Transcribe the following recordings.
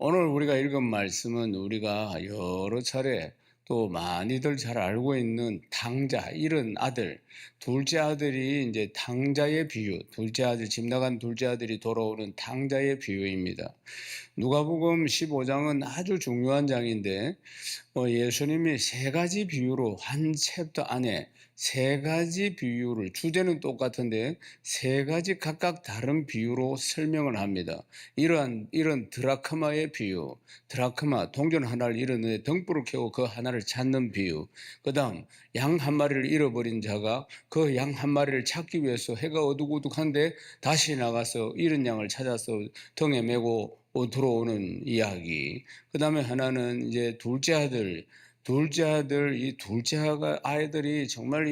오늘 우리가 읽은 말씀은 우리가 여러 차례 또 많이들 잘 알고 있는 탕자, 이런 아들, 둘째 아들이 이제 탕자의 비유, 둘째 아들, 집 나간 둘째 아들이 돌아오는 탕자의 비유입니다. 누가복음 15장은 아주 중요한 장인데 예수님이 세 가지 비유로 한 챕터 안에 세 가지 비유를, 주제는 똑같은데 세 가지 각각 다른 비유로 설명을 합니다. 이런 드라크마의 비유, 드라크마 동전 하나를 잃었는데 등불을 켜고 그 하나를 찾는 비유, 그 다음 양 한 마리를 잃어버린 자가 그 양 한 마리를 찾기 위해서 해가 어둑어둑한데 다시 나가서 잃은 양을 찾아서 등에 메고 들어오는 이야기. 그 다음에 하나는 이제 이 둘째 아이들이 정말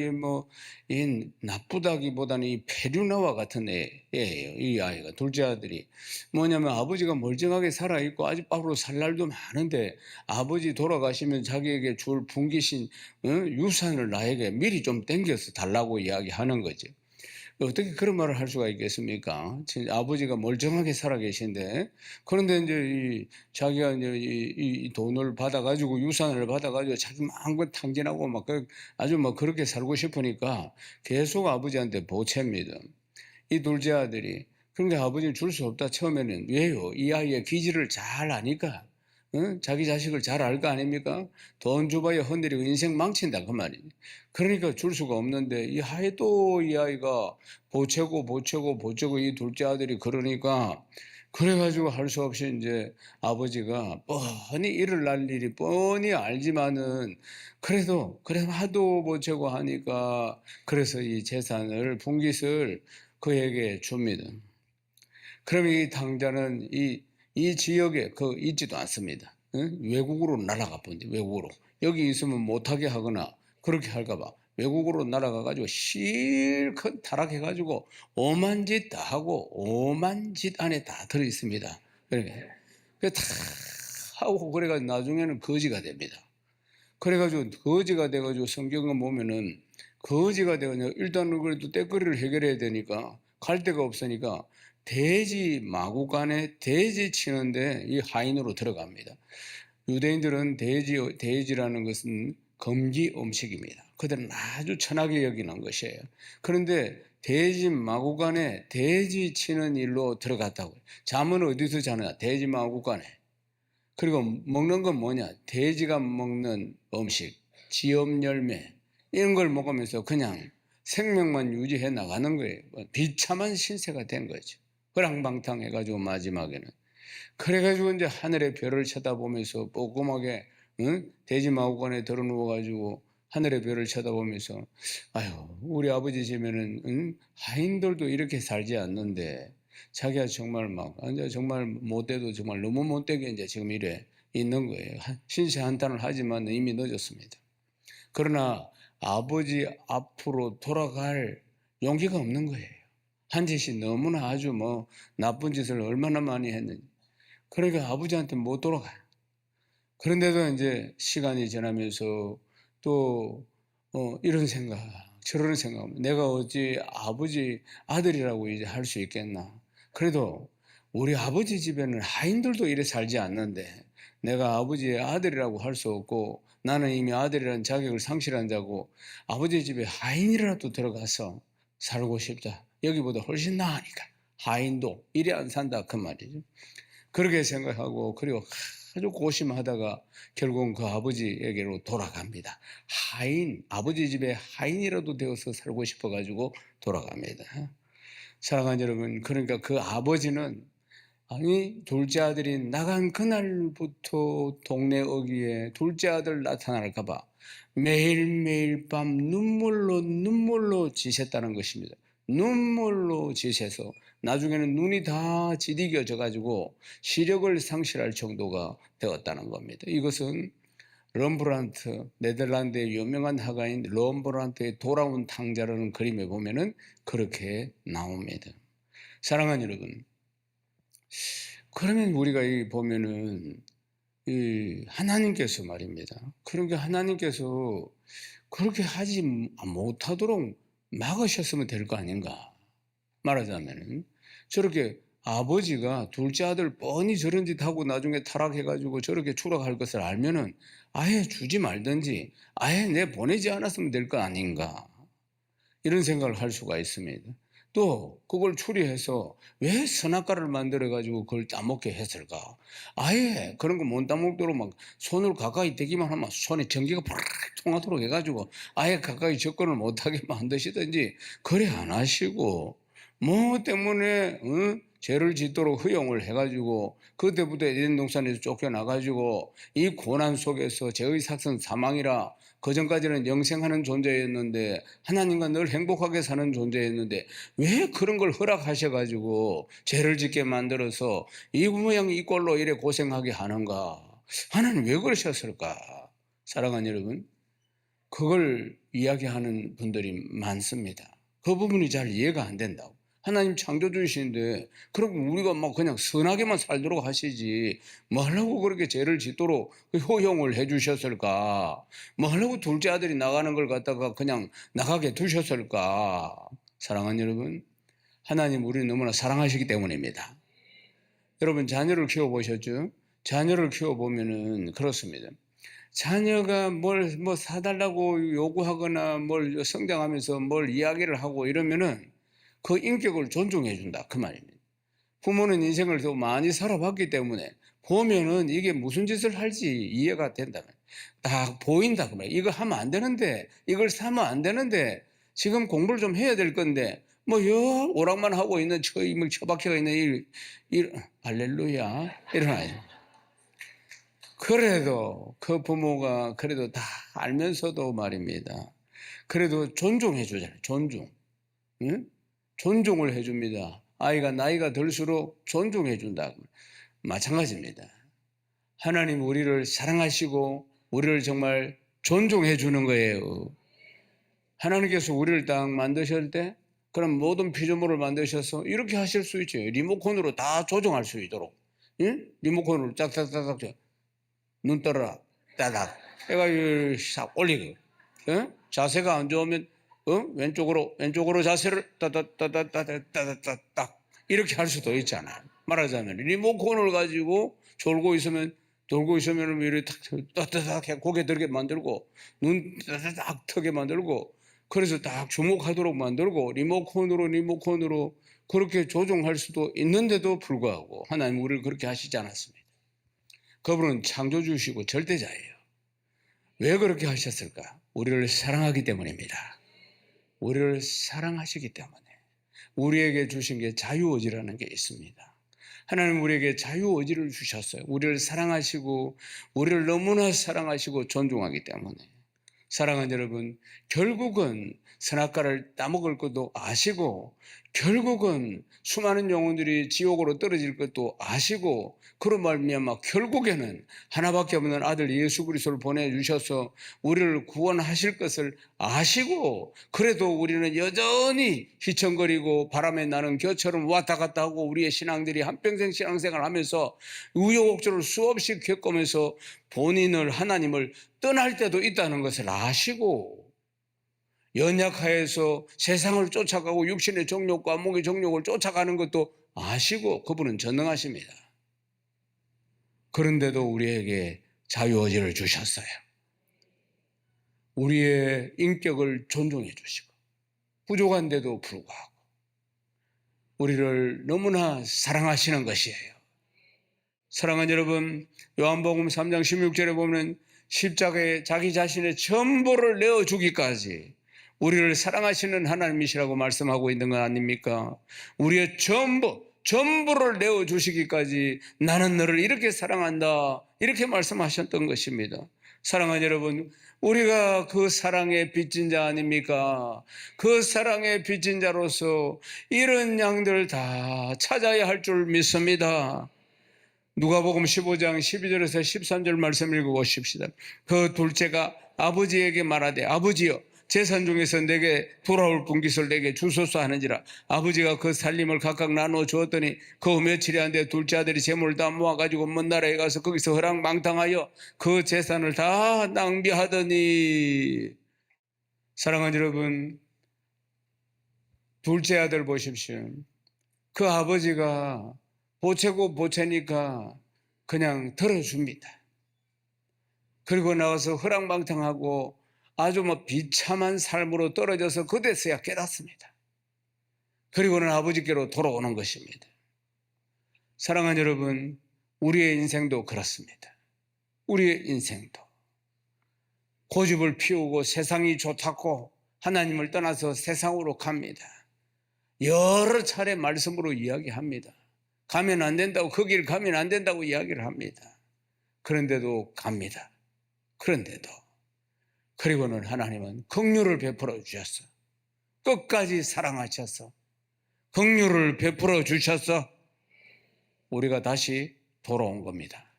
이 나쁘다기보다는 이 페류나와 같은 애예요. 이 아이가, 둘째 아들이. 뭐냐면 아버지가 멀쩡하게 살아있고 아직 앞으로 살 날도 많은데 아버지 돌아가시면 자기에게 줄 풍기신 유산을 나에게 미리 좀 땡겨서 달라고 이야기하는 거죠. 어떻게 그런 말을 할 수가 있겠습니까? 아버지가 멀쩡하게 살아 계신데, 그런데 이제 자기가 이제 이 돈을 받아가지고, 유산을 받아가지고 자기 마음껏 탕진하고 아주 그렇게 살고 싶으니까 계속 아버지한테 보채입니다. 이 둘째 아들이. 그러니까 아버지는 줄 수 없다. 처음에는. 왜요? 이 아이의 기질을 잘 아니까. 자기 자식을 잘 알 거 아닙니까? 돈 줘봐야 헌들이고 인생 망친다 그 말이지. 그러니까 줄 수가 없는데 이 하에 또 이 아이가 보채고 이 둘째 아들이 그러니까, 그래가지고 할 수 없이 이제 아버지가 뻔히 일어날 일이 뻔히 알지만은 그래도 하도 보채고 하니까 그래서 이 재산을 분깃을 그에게 줍니다. 그럼 이 탕자는 이 지역에 있지도 않습니다. 응? 외국으로 날아가 본대, 외국으로. 여기 있으면 못하게 하거나 그렇게 할까봐 외국으로 날아가가지고 실컷 타락해가지고 오만 짓 다 하고 오만 짓 안에 다 들어있습니다. 그러니까 다 하고 그래가지고 나중에는 거지가 됩니다. 그래가지고 거지가 돼가지고 성경을 보면은 거지가 돼가지고 일단은 그래도 때거리를 해결해야 되니까 갈 데가 없으니까 돼지 마구간에 돼지 치는데 이 하인으로 들어갑니다. 유대인들은 돼지라는 것은 금기 음식입니다. 그들은 아주 천하게 여기는 것이에요. 그런데 돼지 마구간에 돼지 치는 일로 들어갔다고요. 잠은 어디서 자느냐? 돼지 마구간에. 그리고 먹는 건 뭐냐? 돼지가 먹는 음식, 지엽 열매, 이런 걸 먹으면서 그냥 생명만 유지해 나가는 거예요. 비참한 신세가 된 거죠. 허랑방탕해가지고 마지막에는. 그래가지고 이제 하늘의 별을 쳐다보면서 뽀끔하게, 응? 돼지 마구간에 들어 누워가지고 하늘의 별을 쳐다보면서, 아유, 우리 아버지 집에는, 응? 하인들도 이렇게 살지 않는데, 자기가 정말 완전 정말 못돼도 정말 너무 못되게 이제 지금 이래 있는 거예요. 신세 한탄을 하지만 이미 늦었습니다. 그러나 아버지 앞으로 돌아갈 용기가 없는 거예요. 한 짓이 너무나 아주 나쁜 짓을 얼마나 많이 했는지. 그러니까 아버지한테 못 돌아가요. 그런데도 이제 시간이 지나면서 또, 이런 생각, 저런 생각, 내가 어찌 아버지 아들이라고 이제 할 수 있겠나. 그래도 우리 아버지 집에는 하인들도 이래 살지 않는데 내가 아버지의 아들이라고 할 수 없고 나는 이미 아들이라는 자격을 상실한 자고 아버지 집에 하인이라도 들어가서 살고 싶다. 여기보다 훨씬 나으니까. 하인도 이래 안 산다 그 말이죠. 그렇게 생각하고 그리고 아주 고심하다가 결국은 그 아버지에게로 돌아갑니다. 아버지 집에 하인이라도 되어서 살고 싶어가지고 돌아갑니다. 사랑하는 여러분, 그러니까 그 아버지는 둘째 아들이 나간 그날부터 동네 어귀에 둘째 아들 나타날까봐 매일매일 밤 눈물로 지샜다는 것입니다. 눈물로 지새서 나중에는 눈이 다 지디겨져 가지고 시력을 상실할 정도가 되었다는 겁니다. 이것은 럼브란트, 네덜란드의 유명한 화가인 럼브란트의 돌아온 탕자라는 그림에 보면은 그렇게 나옵니다. 사랑하는 여러분, 그러면 우리가 보면은 이 하나님께서 말입니다. 그러니까 하나님께서 그렇게 하지 못하도록 막으셨으면 될 거 아닌가. 말하자면은 저렇게 아버지가 둘째 아들 뻔히 저런 짓 하고 나중에 타락해가지고 저렇게 추락할 것을 알면은 아예 주지 말든지 아예 내 보내지 않았으면 될 거 아닌가. 이런 생각을 할 수가 있습니다. 또 그걸 추리해서 왜 선악과를 만들어 가지고 그걸 따먹게 했을까? 아예 그런 거 못 따먹도록 막 손을 가까이 대기만 하면 손에 전기가 팍 통하도록 해가지고 아예 가까이 접근을 못하게 만드시든지 그래 안 하시고 뭐 때문에 죄를 짓도록 허용을 해가지고 그때부터 에덴 동산에서 쫓겨나가지고 이 고난 속에서 죄의 삭선 사망이라 그전까지는 영생하는 존재였는데 하나님과 늘 행복하게 사는 존재였는데 왜 그런 걸 허락하셔가지고 죄를 짓게 만들어서 이 모양 이 꼴로 이래 고생하게 하는가? 하나님 왜 그러셨을까? 사랑하는 여러분, 그걸 이야기하는 분들이 많습니다. 그 부분이 잘 이해가 안 된다고. 하나님 창조주이신데 그럼 우리가 막 그냥 선하게만 살도록 하시지 뭐 하려고 그렇게 죄를 짓도록 효용을 해 주셨을까? 뭐 하려고 둘째 아들이 나가는 걸 갖다가 그냥 나가게 두셨을까? 사랑하는 여러분, 하나님 우리를 너무나 사랑하시기 때문입니다. 여러분 자녀를 키워보셨죠? 자녀를 키워보면은 그렇습니다. 자녀가 뭘 뭐 사달라고 요구하거나 뭘 성장하면서 뭘 이야기를 하고 이러면은 그 인격을 존중해 준다 그 말입니다. 부모는 인생을 더 많이 살아봤기 때문에 보면은 이게 무슨 짓을 할지 이해가 된다면 딱 보인다 그 말이에요. 이거 하면 안 되는데 이걸 사면 안 되는데 지금 공부를 좀 해야 될 건데 뭐 여 오락만 하고 있는 처박혀가 있는 할렐루야 일어나요. 그래도 그 부모가 그래도 다 알면서도 말입니다. 그래도 존중해 주잖아요. 존중. 응? 존중을 해 줍니다. 아이가 나이가 들수록 존중해 준다. 마찬가지입니다. 하나님 우리를 사랑하시고 우리를 정말 존중해 주는 거예요. 하나님께서 우리를 딱 만드실 때 그럼 모든 피조물을 만드셔서 이렇게 하실 수 있죠. 리모컨으로 다 조정할 수 있도록. 응? 리모컨으로 짝짝짝짝 눈 떠라 따닥 해가지고 싹 올리고 자세가 안 좋으면 왼쪽으로 자세를 따닥따닥따닥따닥 이렇게 할 수도 있잖아. 말하자면 리모컨을 가지고 돌고 있으면 이렇게 따닥따닥 고개 들게 만들고 눈 따닥 트게 만들고 그래서 딱 주목하도록 만들고 리모컨으로 그렇게 조종할 수도 있는데도 불구하고 하나님 우리를 그렇게 하시지 않았습니다. 그분은 창조주시고 절대자예요. 왜 그렇게 하셨을까? 우리를 사랑하기 때문입니다. 우리를 사랑하시기 때문에 우리에게 주신 게 자유의지라는 게 있습니다. 하나님 우리에게 자유의지를 주셨어요. 우리를 사랑하시고 우리를 너무나 사랑하시고 존중하기 때문에 사랑하는 여러분, 결국은 선악과를 따먹을 것도 아시고 결국은 수많은 영혼들이 지옥으로 떨어질 것도 아시고 그런 말미암아 결국에는 하나밖에 없는 아들 예수 그리스도를 보내주셔서 우리를 구원하실 것을 아시고 그래도 우리는 여전히 휘청거리고 바람에 나는 겨처럼 왔다 갔다 하고 우리의 신앙들이 한평생 신앙생활을 하면서 우여곡절을 수없이 겪으면서 본인을 하나님을 떠날 때도 있다는 것을 아시고 연약하여서 세상을 쫓아가고 육신의 정욕과 몸의 정욕을 쫓아가는 것도 아시고 그분은 전능하십니다. 그런데도 우리에게 자유의지를 주셨어요. 우리의 인격을 존중해 주시고 부족한데도 불구하고 우리를 너무나 사랑하시는 것이에요. 사랑하는 여러분, 요한복음 3장 16절에 보면 십자가에 자기 자신의 전부를 내어주기까지 우리를 사랑하시는 하나님이시라고 말씀하고 있는 건 아닙니까? 우리의 전부를 내어주시기까지 나는 너를 이렇게 사랑한다 이렇게 말씀하셨던 것입니다. 사랑하는 여러분, 우리가 그 사랑의 빚진 자 아닙니까? 그 사랑의 빚진 자로서 이런 양들 다 찾아야 할 줄 믿습니다. 누가복음 15장 12절에서 13절 말씀 읽어보십시다. 그 둘째가 아버지에게 말하되 아버지여 재산 중에서 내게 돌아올 분깃을 내게 주소서 하는지라. 아버지가 그 살림을 각각 나누어 주었더니 그 며칠이 안 돼 둘째 아들이 재물을 다 모아가지고 먼 나라에 가서 거기서 허랑방탕하여 그 재산을 다 낭비하더니. 사랑하는 여러분, 둘째 아들 보십시오. 그 아버지가 보채고 보채니까 그냥 들어줍니다. 그리고 나와서 허랑방탕하고 아주 비참한 삶으로 떨어져서 그때서야 깨닫습니다. 그리고는 아버지께로 돌아오는 것입니다. 사랑하는 여러분, 우리의 인생도 그렇습니다. 우리의 인생도 고집을 피우고 세상이 좋다고 하나님을 떠나서 세상으로 갑니다. 여러 차례 말씀으로 이야기합니다. 가면 안 된다고, 그 길 가면 안 된다고 이야기를 합니다. 그런데도 갑니다. 그런데도. 그리고는 하나님은 긍휼을 베풀어 주셨어. 끝까지 사랑하셔서 긍휼을 베풀어 주셔서 우리가 다시 돌아온 겁니다.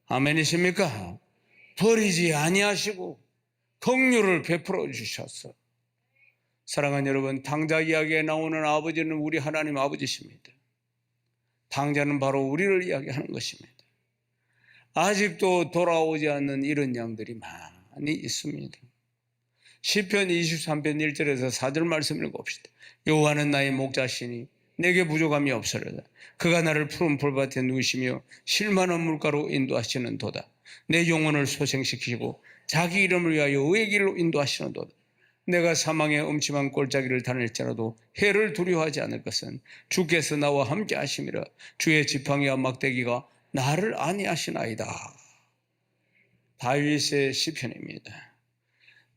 아멘이십니까? 버리지 아니하시고 긍휼을 베풀어 주셨어. 사랑하는 여러분, 당자 이야기에 나오는 아버지는 우리 하나님 아버지십니다. 당자는 바로 우리를 이야기하는 것입니다. 아직도 돌아오지 않는 이런 양들이 많이 있습니다. 시편 23편 1절에서 4절 말씀을 읽어봅시다. 여호와는 나의 목자시니 내게 부족함이 없으리로다. 그가 나를 푸른 풀밭에 누이시며 실만한 물가로 인도하시는도다. 내 영혼을 소생시키시고 자기 이름을 위하여 의의 길로 인도하시는도다. 내가 사망의 음침한 골짜기를 다닐지라도 해를 두려워하지 않을 것은 주께서 나와 함께 하심이라. 주의 지팡이와 막대기가 나를 안위하시나이다. 다윗의 시편입니다.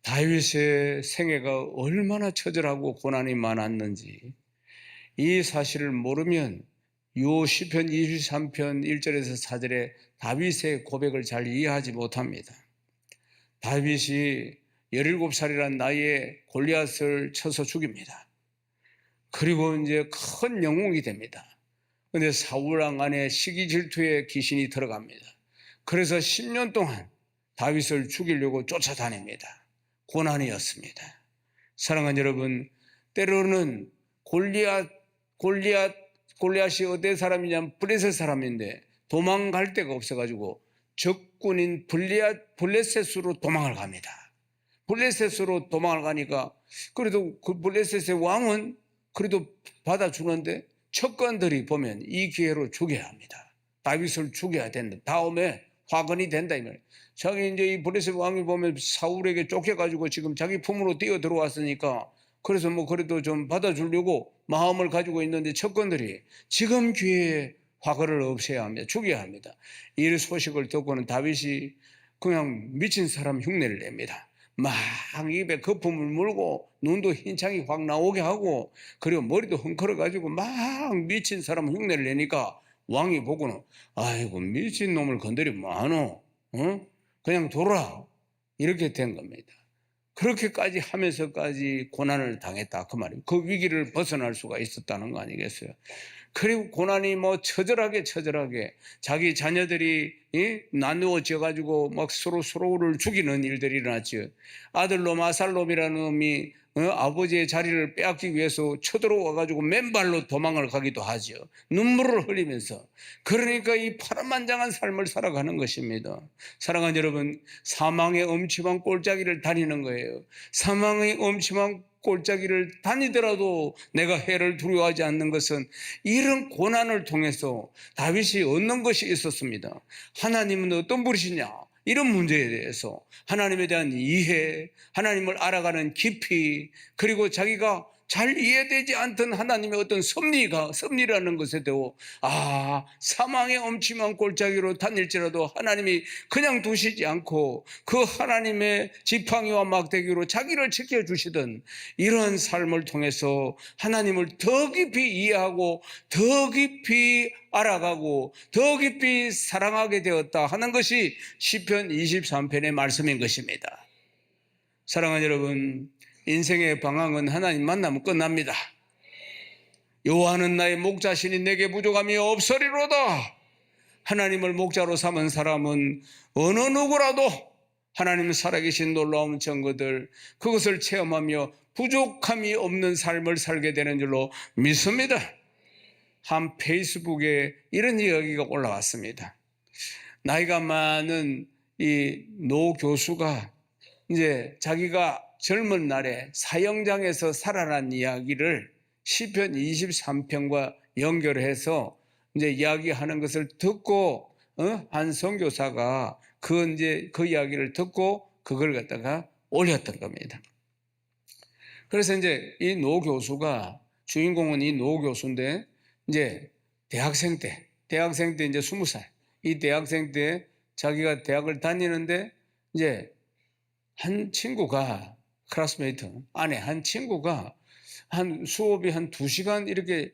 다윗의 생애가 얼마나 처절하고 고난이 많았는지 이 사실을 모르면 요 시편 23편 1절에서 4절에 다윗의 고백을 잘 이해하지 못합니다. 다윗이 17살이란 나이에 골리앗을 쳐서 죽입니다. 그리고 이제 큰 영웅이 됩니다. 그런데 사울왕 안에 시기 질투의 귀신이 들어갑니다. 그래서 10년 동안 다윗을 죽이려고 쫓아다닙니다. 고난이었습니다. 사랑하는 여러분, 때로는 골리앗이 어디 사람이냐면 블레셋 사람인데 도망갈 데가 없어가지고 적군인 블레셋으로 도망을 갑니다. 블레셋으로 도망을 가니까 그래도 그 블레셋의 왕은 그래도 받아주는데 척관들이 보면 이 기회로 죽여야 합니다. 다윗을 죽여야 된다. 다음에 화근이 된다. 이 말이에요. 자기 이제 이 블레셋 왕이 보면 사울에게 쫓겨가지고 지금 자기 품으로 뛰어 들어왔으니까 그래서 그래도 좀 받아주려고 마음을 가지고 있는데 척관들이 지금 기회에 화근을 없애야 합니다. 죽여야 합니다. 이 소식을 듣고는 다윗이 그냥 미친 사람 흉내를 냅니다. 막 입에 거품을 물고 눈도 흰창이 확 나오게 하고 그리고 머리도 헝클어가지고 막 미친 사람 흉내를 내니까 왕이 보고는 아이고 미친 놈을 건드리면 뭐하노? 그냥 돌아. 이렇게 된 겁니다. 그렇게까지 하면서까지 고난을 당했다 그 말이에요. 그 위기를 벗어날 수가 있었다는 거 아니겠어요? 그리고 고난이 처절하게 자기 자녀들이 나누어져 가지고 막 서로를 죽이는 일들이 일어났죠. 아들놈 아살롬이라는 놈이 아버지의 자리를 빼앗기 위해서 쳐들어와 가지고 맨발로 도망을 가기도 하죠. 눈물을 흘리면서. 그러니까 이 파란만장한 삶을 살아가는 것입니다. 사랑하는 여러분, 사망의 엄침한 골짜기를 다니는 거예요. 사망의 엄침한 골짜기를 다니더라도 내가 해를 두려워하지 않는 것은 이런 고난을 통해서 다윗이 얻는 것이 있었습니다. 하나님은 어떤 분이시냐? 이런 문제에 대해서 하나님에 대한 이해, 하나님을 알아가는 깊이, 그리고 자기가 잘 이해되지 않던 하나님의 어떤 섭리라는 것에 대해 사망의 엄침한 골짜기로 다닐지라도 하나님이 그냥 두시지 않고 그 하나님의 지팡이와 막대기로 자기를 지켜주시던 이런 삶을 통해서 하나님을 더 깊이 이해하고 더 깊이 알아가고 더 깊이 사랑하게 되었다 하는 것이 시편 23편의 말씀인 것입니다. 사랑하는 여러분, 인생의 방향은 하나님 만나면 끝납니다. 여호와는 나의 목자시니 내게 부족함이 없으리로다. 하나님을 목자로 삼은 사람은 어느 누구라도 하나님 살아계신 놀라운 증거들 그것을 체험하며 부족함이 없는 삶을 살게 되는 줄로 믿습니다. 한 페이스북에 이런 이야기가 올라왔습니다. 나이가 많은 이 노 교수가 이제 자기가 젊은 날에 사형장에서 살아난 이야기를 시편 23편과 연결해서 이제 이야기하는 것을 듣고 한 선교사가 그 이야기를 듣고 그걸 갖다가 올렸던 겁니다. 그래서 이제 이 노 교수가 주인공은 이 노 교수인데 이제 대학생 때 이제 20살 이 대학생 때 자기가 대학을 다니는데 이제 한 친구가 클래스메이트 안에 한 친구가 한 수업이 한 2시간 이렇게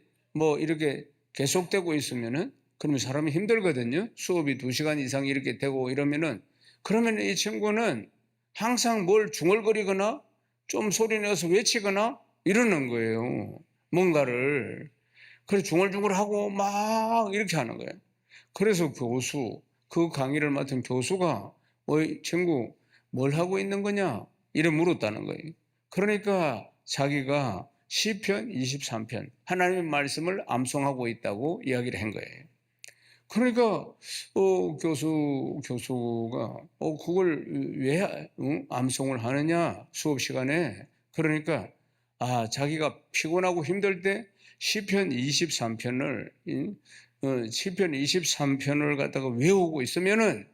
계속되고 있으면은 그러면 사람이 힘들거든요. 수업이 2시간 이상 이렇게 되고 이러면은 그러면 이 친구는 항상 뭘 중얼거리거나 좀 소리 내서 외치거나 이러는 거예요. 뭔가를. 그래서 중얼중얼하고 막 이렇게 하는 거예요. 그래서 그 강의를 맡은 교수가 어이 친구 뭘 하고 있는 거냐? 이래 물었다는 거예요. 그러니까 자기가 시편 23편 하나님의 말씀을 암송하고 있다고 이야기를 한 거예요. 그러니까 교수가 그걸 왜 암송을 하느냐 수업 시간에. 그러니까 자기가 피곤하고 힘들 때 시편 23편을 갖다가 외우고 있으면은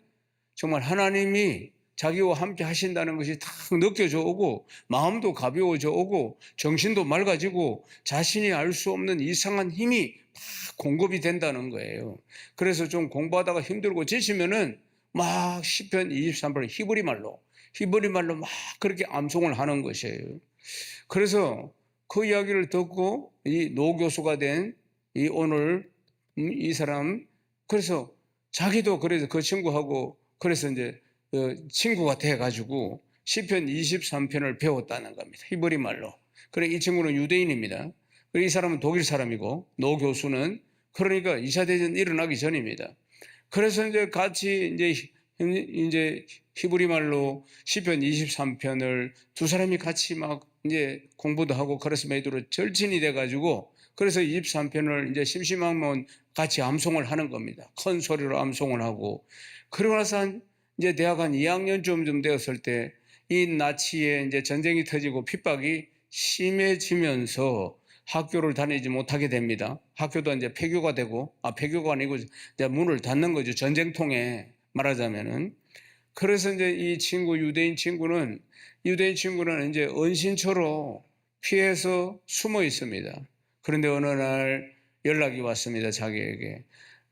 정말 하나님이 자기와 함께 하신다는 것이 딱 느껴져 오고 마음도 가벼워져 오고 정신도 맑아지고 자신이 알 수 없는 이상한 힘이 막 공급이 된다는 거예요. 그래서 좀 공부하다가 힘들고 지치면은 막 시편 23편 히브리 말로 막 그렇게 암송을 하는 것이에요. 그래서 그 이야기를 듣고 이 노 교수가 된 이 오늘 이 사람 그래서 자기도 그래서 그 친구하고 그래서 이제 친구가 돼가지고 시편 23편을 배웠다는 겁니다. 히브리 말로. 그래 이 친구는 유대인입니다. 이 사람은 독일 사람이고 노 교수는 그러니까 2차 대전 일어나기 전입니다. 그래서 이제 같이 이제 히브리 말로 시편 23편을 두 사람이 같이 막 이제 공부도 하고 크로스메이드로 절친이 돼가지고 그래서 23편을 이제 심심하면 같이 암송을 하는 겁니다. 큰 소리로 암송을 하고 그러고 나서 이제 대학 한 2학년쯤 되었을 때 이 나치에 이제 전쟁이 터지고 핍박이 심해지면서 학교를 다니지 못하게 됩니다. 학교도 이제 폐교가 되고, 폐교가 아니고 이제 문을 닫는 거죠. 전쟁통에 말하자면은. 그래서 이제 이 친구, 유대인 친구는 이제 은신처로 피해서 숨어 있습니다. 그런데 어느 날 연락이 왔습니다. 자기에게.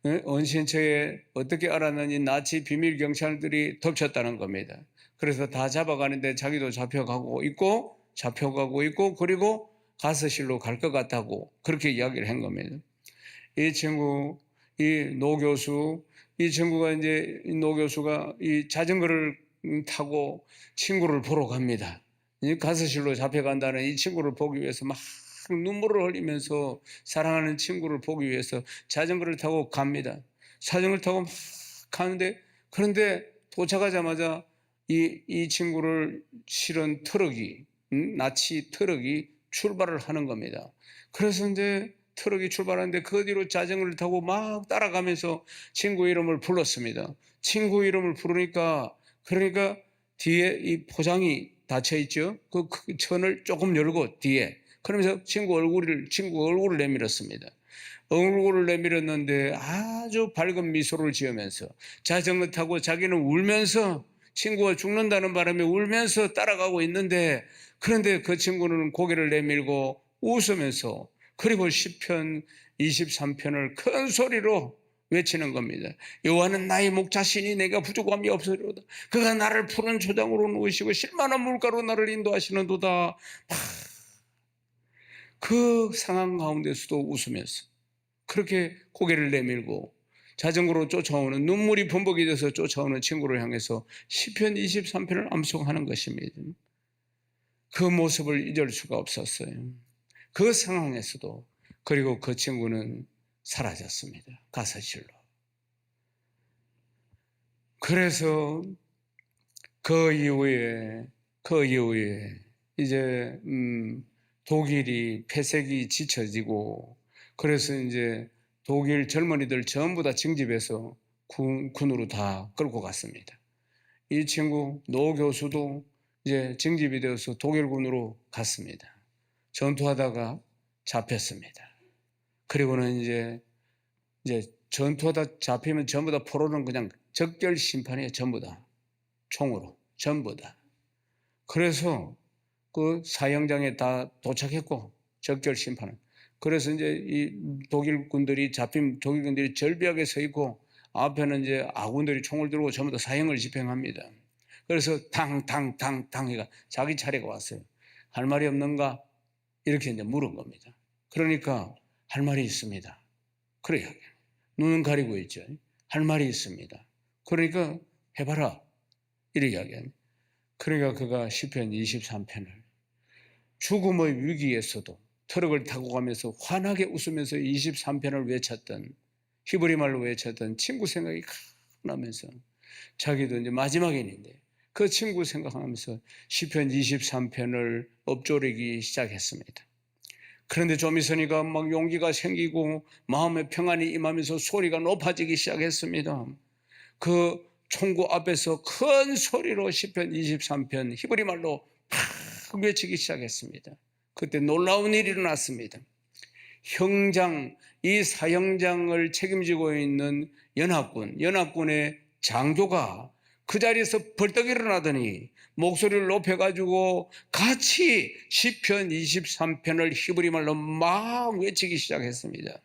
은신처에 어떻게 알았느니 나치 비밀 경찰들이 덮쳤다는 겁니다. 그래서 다 잡아가는데 자기도 잡혀가고 있고 그리고 가스실로 갈 것 같다고 그렇게 이야기를 한 겁니다. 이 친구, 이 노 교수, 이 친구가 이제 이 노 교수가 이 자전거를 타고 친구를 보러 갑니다. 가스실로 잡혀간다는 이 친구를 보기 위해서 막 눈물을 흘리면서 사랑하는 친구를 보기 위해서 자전거를 타고 갑니다. 자전거를 타고 막 가는데 그런데 도착하자마자 이 친구를 실은 트럭이 나치 트럭이 출발을 하는 겁니다. 그래서 이제 트럭이 출발하는데 그 뒤로 자전거를 타고 막 따라가면서 친구 이름을 불렀습니다. 친구 이름을 부르니까 그러니까 뒤에 이 포장이 닫혀 있죠. 그 천을 조금 열고 뒤에 그러면서 친구 얼굴을 내밀었습니다. 얼굴을 내밀었는데 아주 밝은 미소를 지으면서 자전거 타고 자기는 울면서 친구가 죽는다는 바람에 울면서 따라가고 있는데 그런데 그 친구는 고개를 내밀고 웃으면서 그리고 시편 23편을 큰 소리로 외치는 겁니다. 여호와는 나의 목자시니 내가 부족함이 없으리로다. 그가 나를 푸른 초장으로 누우시고 실만한 물가로 나를 인도하시는도다. 그 상황 가운데서도 웃으면서 그렇게 고개를 내밀고 자전거로 쫓아오는 눈물이 범벅이 돼서 쫓아오는 친구를 향해서 시편 23편을 암송하는 것입니다. 그 모습을 잊을 수가 없었어요. 그 상황에서도. 그리고 그 친구는 사라졌습니다. 가스실로. 그래서 그 이후에 이제 독일이 폐색이 지쳐지고 그래서 이제 독일 젊은이들 전부 다 징집해서 군으로 다 끌고 갔습니다. 이 친구 노 교수도 이제 징집이 되어서 독일군으로 갔습니다. 전투하다가 잡혔습니다. 그리고는 이제 전투하다 잡히면 전부 다 포로는 그냥 적결 심판이에요. 전부 다. 총으로. 전부 다. 그래서 그 사형장에 다 도착했고, 적결 심판은. 그래서 이제 이 독일 군들이 잡힌 독일 군들이 절벽에 서 있고, 앞에는 이제 아군들이 총을 들고 전부 다 사형을 집행합니다. 그래서 탕 해가 자기 차례가 왔어요. 할 말이 없는가? 이렇게 이제 물은 겁니다. 그러니까 할 말이 있습니다. 그래요. 눈은 가리고 있죠. 할 말이 있습니다. 그러니까 해봐라. 이렇게 이야기합니다. 그러니까 그가 시편 23편을 죽음의 위기에서도 트럭을 타고 가면서 환하게 웃으면서 23편을 외쳤던, 히브리 말로 외쳤던 친구 생각이 나면서, 자기도 이제 마지막인데 그 친구 생각하면서 시편 23편을 읊조리기 시작했습니다. 그런데 좀 있으니까 막 용기가 생기고 마음의 평안이 임하면서 소리가 높아지기 시작했습니다. 그 총구 앞에서 큰 소리로 시편 23편 히브리 말로 팍 외치기 시작했습니다. 그때 놀라운 일이 일어났습니다. 형장, 이 사형장을 책임지고 있는 연합군의 장교가 그 자리에서 벌떡 일어나더니 목소리를 높여가지고 같이 시편 23편을 히브리 말로 막 외치기 시작했습니다.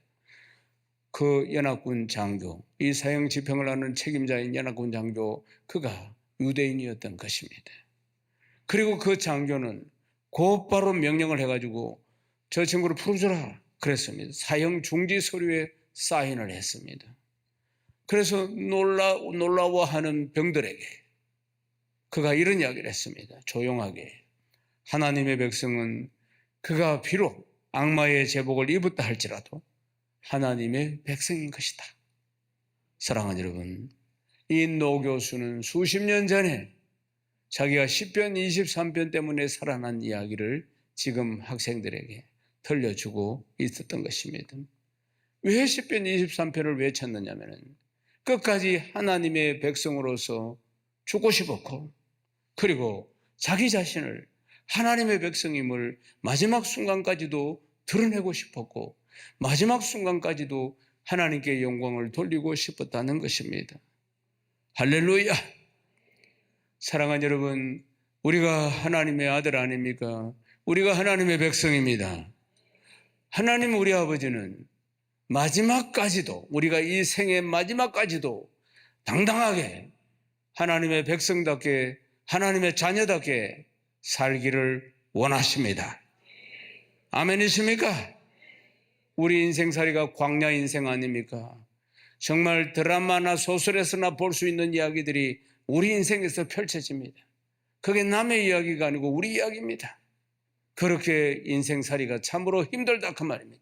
그 연합군 장교, 이 사형 집행을 하는 책임자인 연합군 장교, 그가 유대인이었던 것입니다. 그리고 그 장교는 곧바로 명령을 해가지고 저 친구를 풀어주라 그랬습니다. 사형 중지 서류에 사인을 했습니다. 그래서 놀라워하는 병들에게 그가 이런 이야기를 했습니다. 조용하게. 하나님의 백성은 그가 비록 악마의 제복을 입었다 할지라도 하나님의 백성인 것이다. 사랑하는 여러분, 이 노 교수는 수십 년 전에 자기가 시편 23편 때문에 살아난 이야기를 지금 학생들에게 들려주고 있었던 것입니다. 왜 시편 23편을 외쳤느냐면 끝까지 하나님의 백성으로서 죽고 싶었고, 그리고 자기 자신을 하나님의 백성임을 마지막 순간까지도 드러내고 싶었고, 마지막 순간까지도 하나님께 영광을 돌리고 싶었다는 것입니다. 할렐루야! 사랑하는 여러분, 우리가 하나님의 아들 아닙니까? 우리가 하나님의 백성입니다. 하나님 우리 아버지는 마지막까지도, 우리가 이 생의 마지막까지도 당당하게 하나님의 백성답게, 하나님의 자녀답게 살기를 원하십니다. 아멘이십니까? 우리 인생살이가 광야 인생 아닙니까? 정말 드라마나 소설에서나 볼 수 있는 이야기들이 우리 인생에서 펼쳐집니다. 그게 남의 이야기가 아니고 우리 이야기입니다. 그렇게 인생살이가 참으로 힘들다 그 말입니다.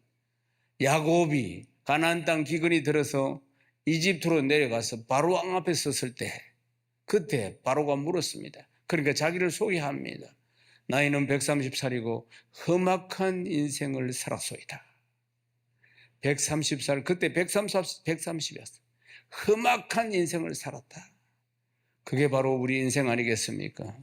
야곱이 가나안 땅 기근이 들어서 이집트로 내려가서 바로 왕 앞에 섰을 때, 그때 바로가 물었습니다. 그러니까 자기를 소개합니다. 나이는 130살이고 험악한 인생을 살았소이다. 130살, 그때 130이었어요. 험악한 인생을 살았다. 그게 바로 우리 인생 아니겠습니까?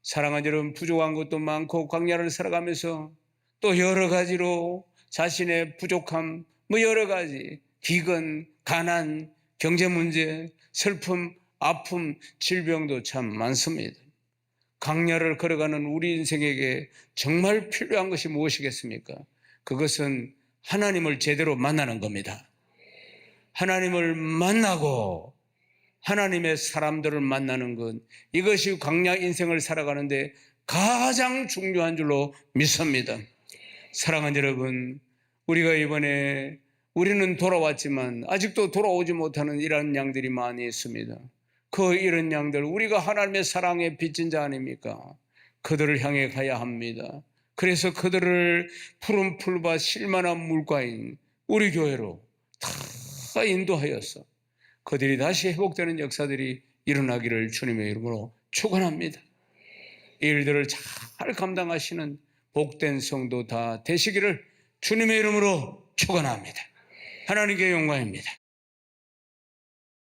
사랑하는 여러분, 부족한 것도 많고 광야를 살아가면서 또 여러 가지로 자신의 부족함, 여러 가지 기근, 가난, 경제 문제, 슬픔, 아픔, 질병도 참 많습니다. 광야를 걸어가는 우리 인생에게 정말 필요한 것이 무엇이겠습니까? 그것은 하나님을 제대로 만나는 겁니다. 하나님을 만나고 하나님의 사람들을 만나는 것, 이것이 광야 인생을 살아가는데 가장 중요한 줄로 믿습니다. 사랑하는 여러분, 우리가 이번에 우리는 돌아왔지만 아직도 돌아오지 못하는 이런 양들이 많이 있습니다. 그 이런 양들, 우리가 하나님의 사랑에 빚진 자 아닙니까? 그들을 향해 가야 합니다. 그래서 그들을 푸른 풀과 실만한 물가인 우리 교회로 다 인도하여서 그들이 다시 회복되는 역사들이 일어나기를 주님의 이름으로 축원합니다. 이 일들을 잘 감당하시는 복된 성도 다 되시기를 주님의 이름으로 축원합니다. 하나님께 영광입니다.